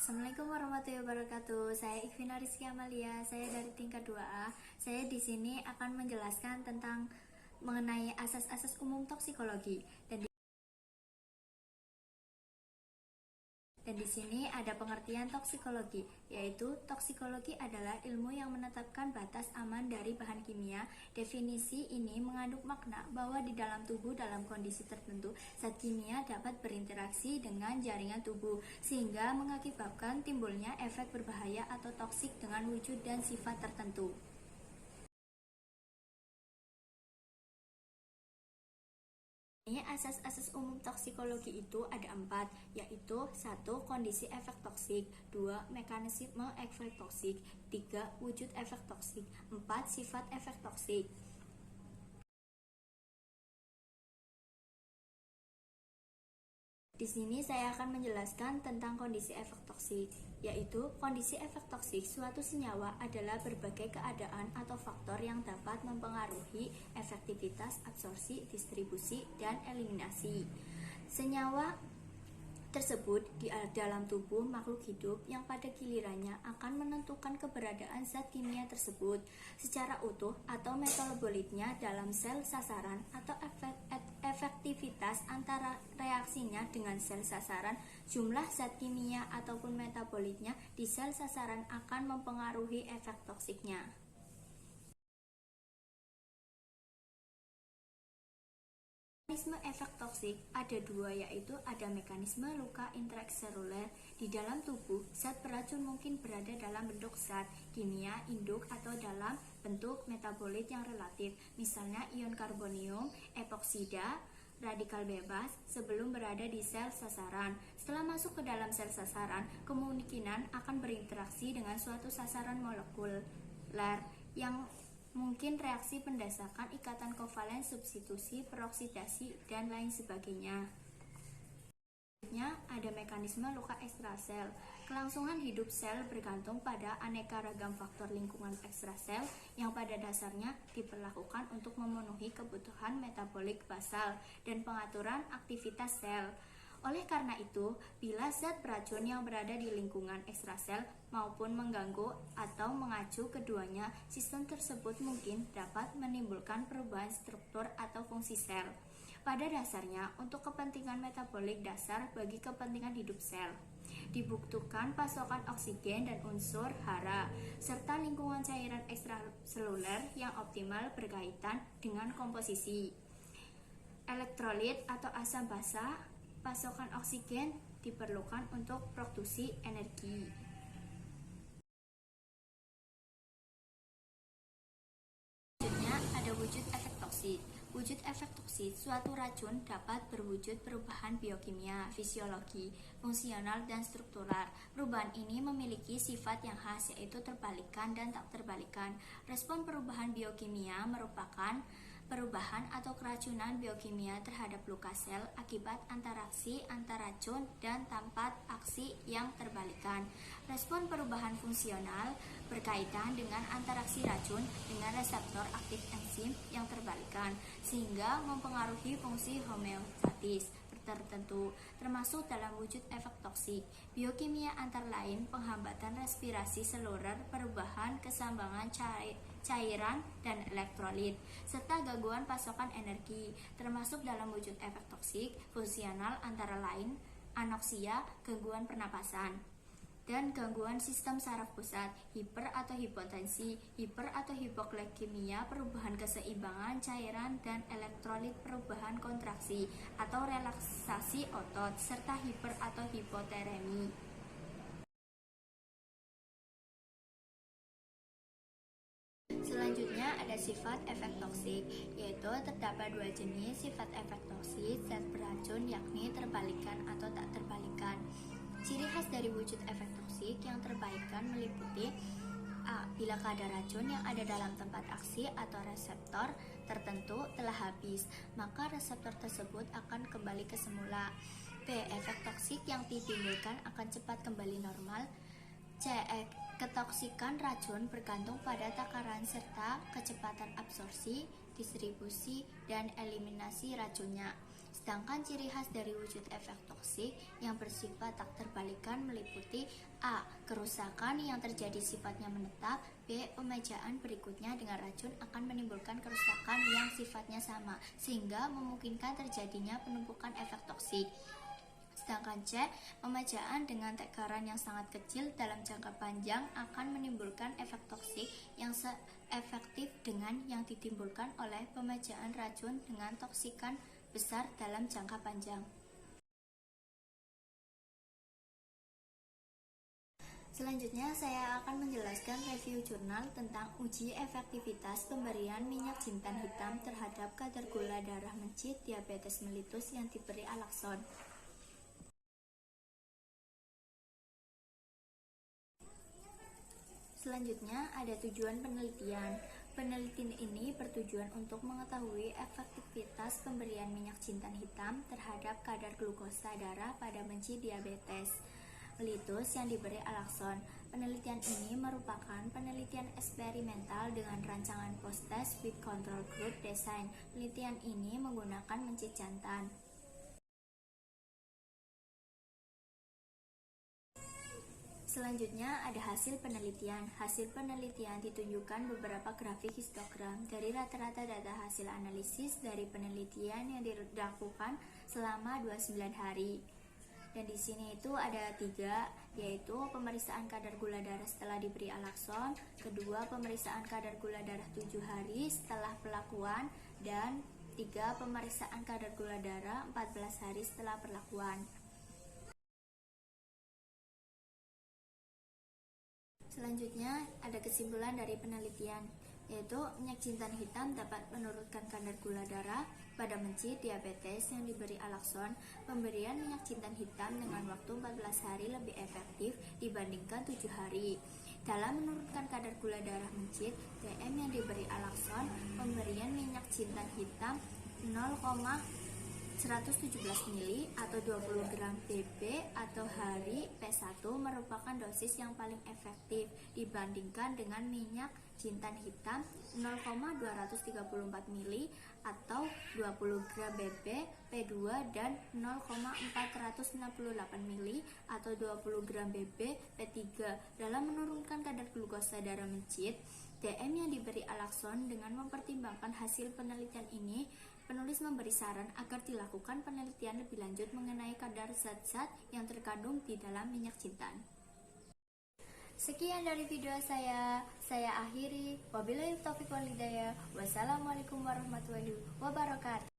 Assalamualaikum warahmatullahi wabarakatuh. Saya Ikvina Rizky Amalia. Saya dari tingkat 2A. Saya di sini akan menjelaskan tentang mengenai asas-asas umum toksikologi. Dan di sini ada pengertian toksikologi, yaitu toksikologi adalah ilmu yang menetapkan batas aman dari bahan kimia. Definisi ini mengandung makna bahwa di dalam tubuh dalam kondisi tertentu, zat kimia dapat berinteraksi dengan jaringan tubuh, sehingga mengakibatkan timbulnya efek berbahaya atau toksik dengan wujud dan sifat tertentu. Asas-asas umum toksikologi itu ada 4, yaitu 1. Kondisi efek toksik, 2. Mekanisme efek toksik, 3. Wujud efek toksik, 4. Sifat efek toksik. Di sini saya akan menjelaskan tentang kondisi efek toksik, yaitu kondisi efek toksik suatu senyawa adalah berbagai keadaan atau faktor yang dapat mempengaruhi efektivitas absorpsi, distribusi, dan eliminasi senyawa tersebut di dalam tubuh makhluk hidup yang pada gilirannya akan menentukan keberadaan zat kimia tersebut secara utuh atau metabolitnya dalam sel sasaran atau efektivitas antara reaksinya dengan sel sasaran, jumlah zat kimia ataupun metabolitnya di sel sasaran akan mempengaruhi efek toksiknya. Mekanisme efek toksik ada 2, yaitu ada mekanisme luka intraseluler. Di dalam tubuh, zat beracun mungkin berada dalam bentuk zat kimia induk atau dalam bentuk metabolit yang relatif, misalnya ion karbonium, epoksida, radikal bebas sebelum berada di sel sasaran. Setelah masuk ke dalam sel sasaran, kemungkinan akan berinteraksi dengan suatu sasaran molekuler yang mungkin reaksi pendasarkan ikatan kovalen, substitusi, peroksidasi, dan lain sebagainya. Selanjutnya ada mekanisme luka ekstrasel. Kelangsungan hidup sel bergantung pada aneka ragam faktor lingkungan ekstrasel yang pada dasarnya diperlakukan untuk memenuhi kebutuhan metabolik basal dan pengaturan aktivitas sel. Oleh karena itu, bila zat beracun yang berada di lingkungan ekstrasel maupun mengganggu atau mengacu keduanya, sistem tersebut mungkin dapat menimbulkan perubahan struktur atau fungsi sel. Pada dasarnya, untuk kepentingan metabolik dasar bagi kepentingan hidup sel, dibutuhkan pasokan oksigen dan unsur hara, serta lingkungan cairan ekstraseluler yang optimal berkaitan dengan komposisi elektrolit atau asam basa. Pasokan oksigen diperlukan untuk produksi energi. Selanjutnya ada wujud efek toksik. Wujud efek toksik, suatu racun dapat berwujud perubahan biokimia, fisiologi, fungsional, dan struktural. Perubahan ini memiliki sifat yang khas, yaitu terbalikan dan tak terbalikan. Respon perubahan biokimia merupakan perubahan atau keracunan biokimia terhadap luka sel akibat interaksi antar racun dan tanpa aksi yang terbalikan. Respon perubahan fungsional berkaitan dengan interaksi racun dengan reseptor aktif enzim yang terbalikan, sehingga mempengaruhi fungsi homeostatis tertentu, termasuk dalam wujud efek toksik. Biokimia antara lain penghambatan respirasi seluler, perubahan keseimbangan cairan dan elektrolit, serta gangguan pasokan energi, termasuk dalam wujud efek toksik fungsional antara lain anoksia, gangguan pernapasan, dan gangguan sistem saraf pusat, hiper atau hipotensi, hiper atau hipoglikemia, perubahan keseimbangan cairan dan elektrolit, perubahan kontraksi atau relaksasi otot, serta hiper atau hipotermi. Selanjutnya ada sifat efek toksik, yaitu terdapat 2 jenis sifat efek toksik zat beracun, yakni terbalikan atau tak terbalikan. Ciri khas dari wujud efek toksik yang terbalikan meliputi A. Bila kadar racun yang ada dalam tempat aksi atau reseptor tertentu telah habis, maka reseptor tersebut akan kembali ke semula. B. Efek toksik yang ditimbulkan akan cepat kembali normal. C. Ketoksikan racun bergantung pada takaran serta kecepatan absorpsi, distribusi, dan eliminasi racunnya. Sedangkan ciri khas dari wujud efek toksik yang bersifat tak terbalikkan meliputi A. Kerusakan yang terjadi sifatnya menetap. B. Pemejaan berikutnya dengan racun akan menimbulkan kerusakan yang sifatnya sama, sehingga memungkinkan terjadinya penumpukan efek toksik. Sedangkan C. Pemejaan dengan tekaran yang sangat kecil dalam jangka panjang akan menimbulkan efek toksik yang seefektif dengan yang ditimbulkan oleh pemejaan racun dengan toksikan besar dalam jangka panjang. Selanjutnya, saya akan menjelaskan review jurnal tentang uji efektivitas pemberian minyak jintan hitam terhadap kadar gula darah mencit diabetes mellitus yang diberi alakson. Selanjutnya, ada tujuan penelitian. Penelitian ini bertujuan untuk mengetahui efektivitas pemberian minyak jintan hitam terhadap kadar glukosa darah pada mencit diabetes mellitus yang diberi alakson. Penelitian ini merupakan penelitian eksperimental dengan rancangan post-test with control group design. Penelitian ini menggunakan mencit jantan. Selanjutnya ada hasil penelitian. Hasil penelitian ditunjukkan beberapa grafik histogram dari rata-rata data hasil analisis dari penelitian yang dilakukan selama 29 hari. Dan di sini itu ada 3, yaitu pemeriksaan kadar gula darah setelah diberi alakson, kedua pemeriksaan kadar gula darah 7 hari setelah pelakuan, dan 3 pemeriksaan kadar gula darah 14 hari setelah pelakuan. Selanjutnya ada kesimpulan dari penelitian, yaitu minyak jintan hitam dapat menurunkan kadar gula darah pada mencit diabetes yang diberi alakson. Pemberian minyak jintan hitam dengan waktu 14 hari lebih efektif dibandingkan 7 hari. Dalam menurunkan kadar gula darah mencit DM yang diberi alakson, pemberian minyak jintan hitam 0,117 mili atau 20 gram BB atau hari P1 merupakan dosis yang paling efektif dibandingkan dengan minyak jintan hitam 0,234 mili atau 20 gram BB P2 dan 0,468 mili atau 20 gram BB P3. Dalam menurunkan kadar glukosa darah mencit DM yang diberi alakson. Dengan mempertimbangkan hasil penelitian ini, penulis memberi saran agar dilakukan penelitian lebih lanjut mengenai kadar zat-zat yang terkandung di dalam minyak jintan. Sekian dari video saya akhiri. Wabillahi taufiq wal hidayah. Wassalamualaikum warahmatullahi wabarakatuh.